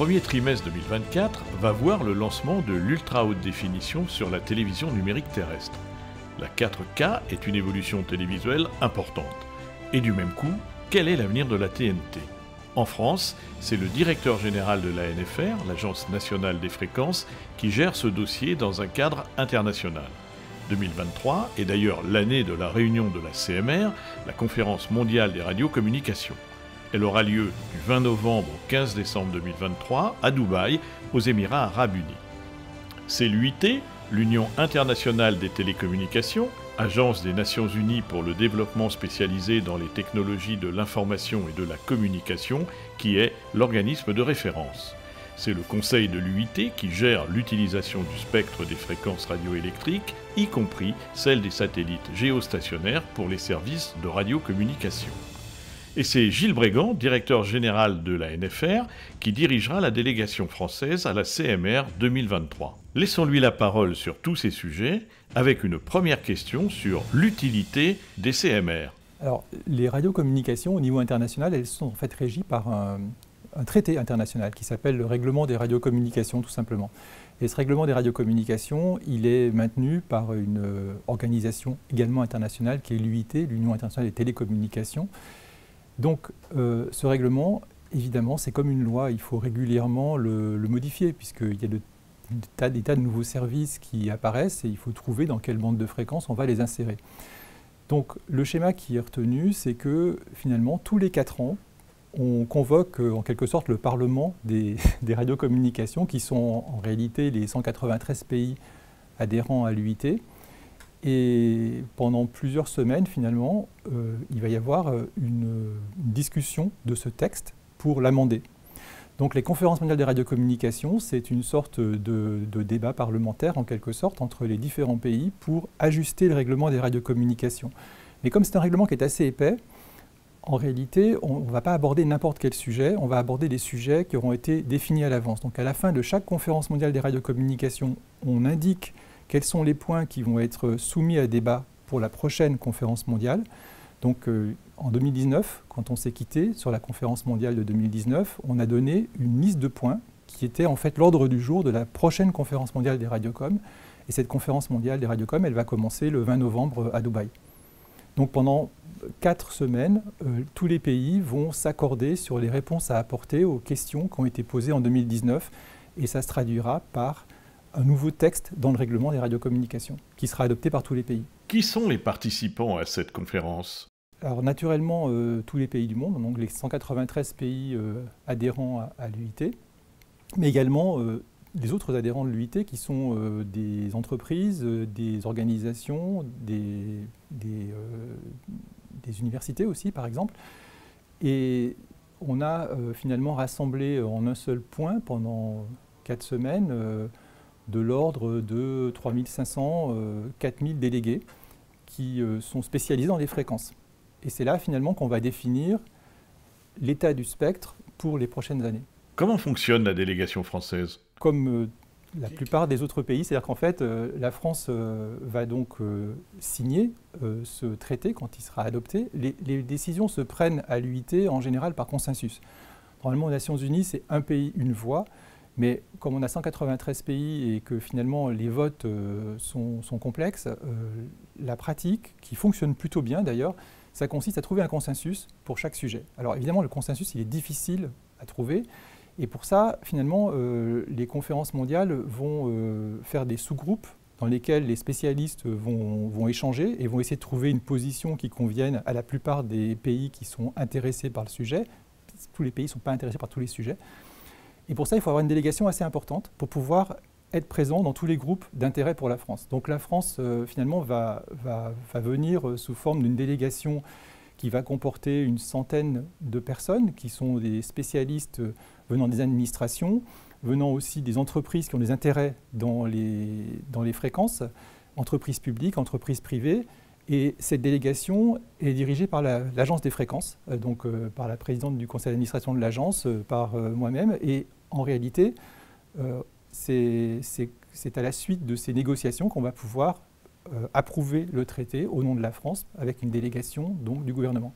premier trimestre 2024 va voir le lancement de l'ultra haute définition sur la télévision numérique terrestre. La 4K est une évolution télévisuelle importante. Et du même coup, quel est l'avenir de la TNT ? En France, c'est le directeur général de l'ANFR, l'Agence nationale des fréquences, qui gère ce dossier dans un cadre international. 2023 est d'ailleurs l'année de la réunion de la CMR, la Conférence mondiale des radiocommunications. Elle aura lieu du 20 novembre au 15 décembre 2023 à Dubaï, aux Émirats arabes unis. C'est l'UIT, l'Union internationale des télécommunications, agence des Nations unies pour le développement spécialisé dans les technologies de l'information et de la communication, qui est l'organisme de référence. C'est le conseil de l'UIT qui gère l'utilisation du spectre des fréquences radioélectriques, y compris celle des satellites géostationnaires pour les services de radiocommunication. Et c'est Gilles Brégant, directeur général de l'ANFR, qui dirigera la délégation française à la CMR 2023. Laissons-lui la parole sur tous ces sujets, avec une première question sur l'utilité des CMR. Alors, les radiocommunications au niveau international, elles sont en fait régies par un traité international qui s'appelle le Règlement des radiocommunications, tout simplement. Et ce Règlement des radiocommunications, il est maintenu par une organisation également internationale qui est l'UIT, l'Union internationale des télécommunications. Donc, ce règlement, évidemment, c'est comme une loi, il faut régulièrement le modifier, puisqu'il y a des tas de nouveaux services qui apparaissent et il faut trouver dans quelle bande de fréquence on va les insérer. Donc, le schéma qui est retenu, c'est que finalement, tous les 4 ans, on convoque en quelque sorte le Parlement des radiocommunications, qui sont en réalité les 193 pays adhérents à l'UIT. Et pendant plusieurs semaines, finalement, il va y avoir une discussion de ce texte pour l'amender. Donc les conférences mondiales des radiocommunications, c'est une sorte de débat parlementaire, en quelque sorte, entre les différents pays pour ajuster le règlement des radiocommunications. Mais comme c'est un règlement qui est assez épais, en réalité, on ne va pas aborder n'importe quel sujet, on va aborder des sujets qui auront été définis à l'avance. Donc à la fin de chaque conférence mondiale des radiocommunications, on indique quels sont les points qui vont être soumis à débat pour la prochaine conférence mondiale. Donc en 2019, quand on s'est quitté sur la conférence mondiale de 2019, on a donné une liste de points qui était en fait l'ordre du jour de la prochaine conférence mondiale des radiocoms. Et cette conférence mondiale des radiocoms, elle va commencer le 20 novembre à Dubaï. Donc pendant 4 semaines, tous les pays vont s'accorder sur les réponses à apporter aux questions qui ont été posées en 2019 et ça se traduira par un nouveau texte dans le règlement des radiocommunications qui sera adopté par tous les pays. Qui sont les participants à cette conférence ? Alors naturellement, tous les pays du monde, donc les 193 pays adhérents à l'UIT, mais également les autres adhérents de l'UIT qui sont des entreprises, des organisations, des universités aussi par exemple. Et on a finalement rassemblé en un seul point pendant 4 semaines de l'ordre de 3500, 4000 délégués qui sont spécialisés dans les fréquences. Et c'est là finalement qu'on va définir l'état du spectre pour les prochaines années. Comment fonctionne la délégation française ? Comme la plupart des autres pays, c'est-à-dire qu'en fait, la France va donc signer ce traité quand il sera adopté. Les décisions se prennent à l'UIT en général par consensus. Normalement, aux Nations Unies, c'est un pays, une voix. Mais comme on a 193 pays et que finalement les votes sont complexes, la pratique, qui fonctionne plutôt bien d'ailleurs, ça consiste à trouver un consensus pour chaque sujet. Alors évidemment, le consensus, il est difficile à trouver. Et pour ça, finalement, les conférences mondiales vont faire des sous-groupes dans lesquels les spécialistes vont échanger et vont essayer de trouver une position qui convienne à la plupart des pays qui sont intéressés par le sujet. Tous les pays ne sont pas intéressés par tous les sujets. Et pour ça, il faut avoir une délégation assez importante pour pouvoir être présent dans tous les groupes d'intérêt pour la France. Donc la France, finalement, va venir sous forme d'une délégation qui va comporter une centaine de personnes qui sont des spécialistes venant des administrations, venant aussi des entreprises qui ont des intérêts dans les fréquences, entreprises publiques, entreprises privées. Et cette délégation est dirigée par l'Agence des fréquences, donc par la présidente du conseil d'administration de l'agence, par moi-même. Et en réalité, c'est à la suite de ces négociations qu'on va pouvoir approuver le traité au nom de la France avec une délégation donc, du gouvernement.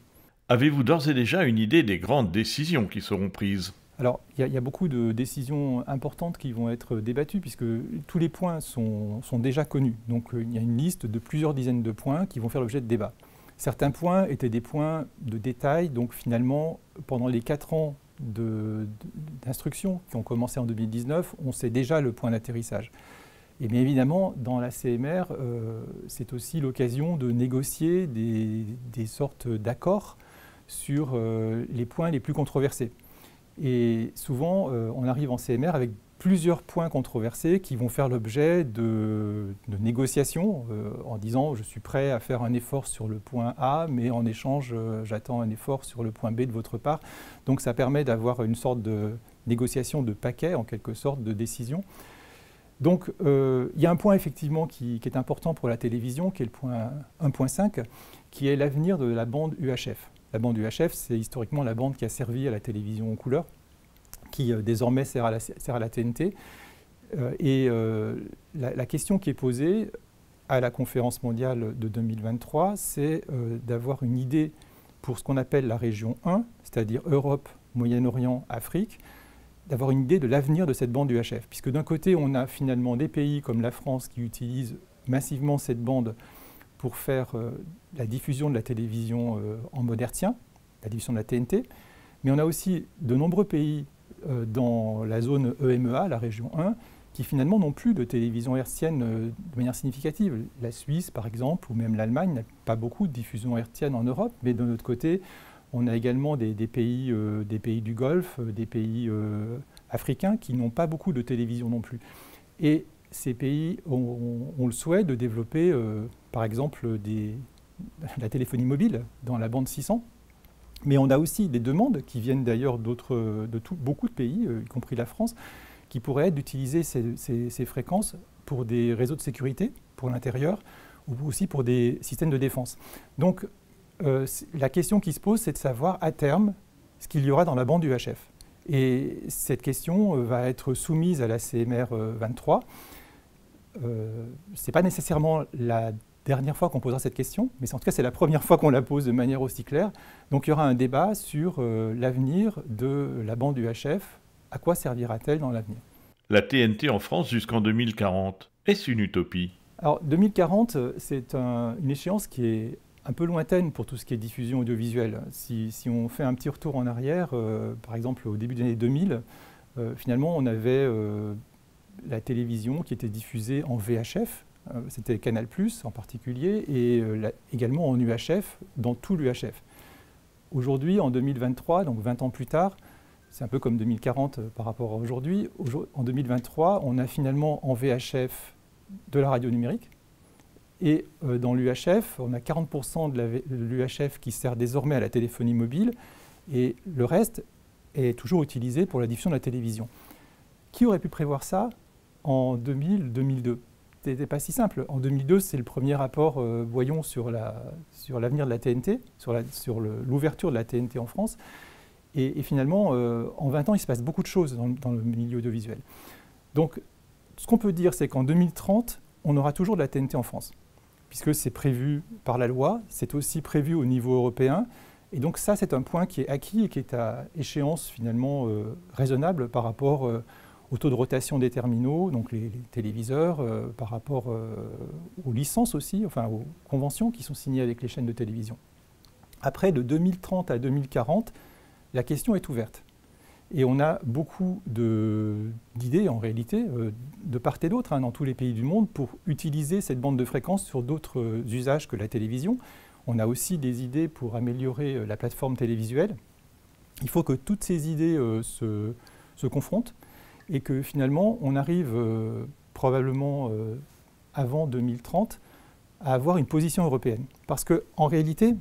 Avez-vous d'ores et déjà une idée des grandes décisions qui seront prises ? Alors, il y a beaucoup de décisions importantes qui vont être débattues puisque tous les points sont déjà connus. Donc, il y a une liste de plusieurs dizaines de points qui vont faire l'objet de débats. Certains points étaient des points de détail, donc finalement, pendant les 4 ans d'instruction qui ont commencé en 2019, on sait déjà le point d'atterrissage. Et bien évidemment, dans la CMR, c'est aussi l'occasion de négocier des sortes d'accords sur les points les plus controversés. Et souvent, on arrive en CMR avec plusieurs points controversés qui vont faire l'objet de négociations en disant « je suis prêt à faire un effort sur le point A, mais en échange, j'attends un effort sur le point B de votre part ». Donc ça permet d'avoir une sorte de négociation de paquet, en quelque sorte, de décision. Donc il y a un point effectivement qui est important pour la télévision, qui est le point 1.5, qui est l'avenir de la bande UHF. La bande UHF, c'est historiquement la bande qui a servi à la télévision en couleur, qui désormais sert à la TNT. La question qui est posée à la conférence mondiale de 2023, c'est d'avoir une idée pour ce qu'on appelle la région 1, c'est-à-dire Europe, Moyen-Orient, Afrique, d'avoir une idée de l'avenir de cette bande UHF. Puisque d'un côté, on a finalement des pays comme la France qui utilisent massivement cette bande pour faire la diffusion de la télévision en mode hertzien, la diffusion de la TNT. Mais on a aussi de nombreux pays dans la zone EMEA, la région 1, qui finalement n'ont plus de télévision hertzienne de manière significative. La Suisse, par exemple, ou même l'Allemagne n'a pas beaucoup de diffusion hertzienne en Europe, mais de notre côté, on a également des pays du Golfe, des pays africains qui n'ont pas beaucoup de télévision non plus. Et ces pays ont le souhait de développer, par exemple, la téléphonie mobile dans la bande 600. Mais on a aussi des demandes qui viennent d'ailleurs beaucoup de pays, y compris la France, qui pourraient être d'utiliser ces fréquences pour des réseaux de sécurité, pour l'intérieur, ou aussi pour des systèmes de défense. Donc, la question qui se pose, c'est de savoir à terme ce qu'il y aura dans la bande UHF. Et cette question va être soumise à la CMR 23. Ce n'est pas nécessairement la dernière fois qu'on posera cette question, mais en tout cas, c'est la première fois qu'on la pose de manière aussi claire. Donc, il y aura un débat sur l'avenir de la bande UHF. À quoi servira-t-elle dans l'avenir? La TNT en France jusqu'en 2040, est-ce une utopie? Alors, 2040, c'est une échéance qui est un peu lointaine pour tout ce qui est diffusion audiovisuelle. Si on fait un petit retour en arrière, par exemple au début des années 2000, finalement on avait la télévision qui était diffusée en VHF, c'était Canal+, en particulier, et également en UHF, dans tout l'UHF. Aujourd'hui, en 2023, donc 20 ans plus tard, c'est un peu comme 2040 par rapport à aujourd'hui, en 2023, on a finalement en VHF de la radio numérique, et dans l'UHF, on a 40% de l'UHF qui sert désormais à la téléphonie mobile, et le reste est toujours utilisé pour la diffusion de la télévision. Qui aurait pu prévoir ça en 2000-2002 ? Ce n'était pas si simple. En 2002, c'est le premier rapport Voyons sur l'avenir de la TNT, sur l'ouverture de la TNT en France. Et finalement, en 20 ans, il se passe beaucoup de choses dans le milieu audiovisuel. Donc, ce qu'on peut dire, c'est qu'en 2030, on aura toujours de la TNT en France, puisque c'est prévu par la loi, c'est aussi prévu au niveau européen. Et donc ça, c'est un point qui est acquis et qui est à échéance finalement raisonnable par rapport au taux de rotation des terminaux, donc les téléviseurs, par rapport aux licences aussi, enfin aux conventions qui sont signées avec les chaînes de télévision. Après, de 2030 à 2040, la question est ouverte. Et on a beaucoup d'idées, en réalité, de part et d'autre, dans tous les pays du monde, pour utiliser cette bande de fréquence sur d'autres usages que la télévision. On a aussi des idées pour améliorer la plateforme télévisuelle. Il faut que toutes ces idées se confrontent et que finalement, on arrive probablement avant 2030 à avoir une position européenne. Parce qu'en réalité,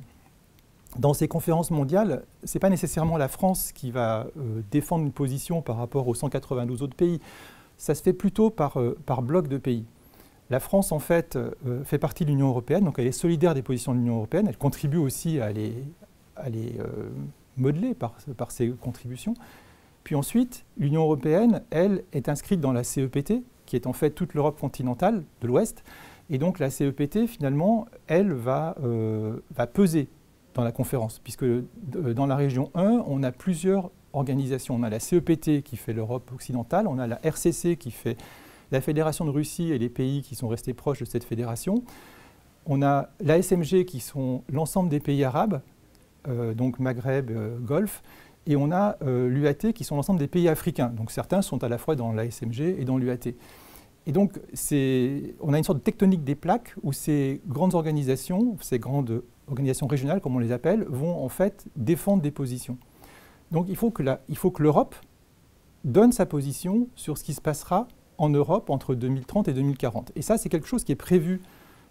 dans ces conférences mondiales, ce n'est pas nécessairement la France qui va défendre une position par rapport aux 192 autres pays. Ça se fait plutôt par bloc de pays. La France, en fait, fait partie de l'Union européenne, donc elle est solidaire des positions de l'Union européenne. Elle contribue aussi à les modeler par ses contributions. Puis ensuite, l'Union européenne, elle, est inscrite dans la CEPT, qui est en fait toute l'Europe continentale de l'Ouest. Et donc la CEPT, finalement, elle va peser dans la conférence, puisque dans la région 1, on a plusieurs organisations. On a la CEPT qui fait l'Europe occidentale, on a la RCC qui fait la Fédération de Russie et les pays qui sont restés proches de cette fédération. On a l'ASMG qui sont l'ensemble des pays arabes, donc Maghreb, Golfe, et on a l'UAT qui sont l'ensemble des pays africains. Donc certains sont à la fois dans l'ASMG et dans l'UAT. Et donc on a une sorte de tectonique des plaques où ces grandes organisations régionales, comme on les appelle, vont en fait défendre des positions. Donc il faut que l'Europe donne sa position sur ce qui se passera en Europe entre 2030 et 2040. Et ça, c'est quelque chose qui est prévu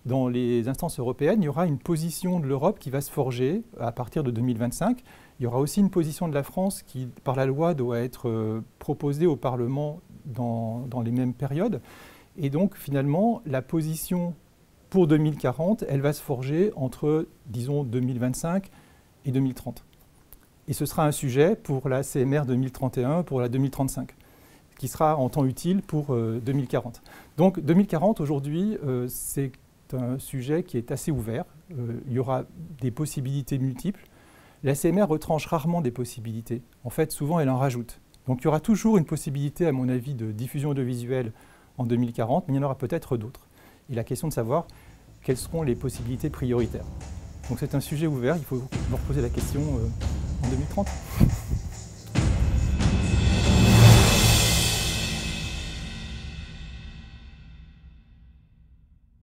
dans les instances européennes. Il y aura une position de l'Europe qui va se forger à partir de 2025. Il y aura aussi une position de la France qui, par la loi, doit être proposée au Parlement dans les mêmes périodes. Et donc, finalement, la position pour 2040, elle va se forger entre, disons, 2025 et 2030. Et ce sera un sujet pour la CMR 2031, pour la 2035, qui sera en temps utile pour 2040. Donc 2040, aujourd'hui, c'est un sujet qui est assez ouvert. Il y aura des possibilités multiples. La CMR retranche rarement des possibilités. En fait, souvent, elle en rajoute. Donc il y aura toujours une possibilité, à mon avis, de diffusion audiovisuelle en 2040, mais il y en aura peut-être d'autres. Et la question de savoir quelles seront les possibilités prioritaires. Donc c'est un sujet ouvert, il faut me reposer la question en 2030.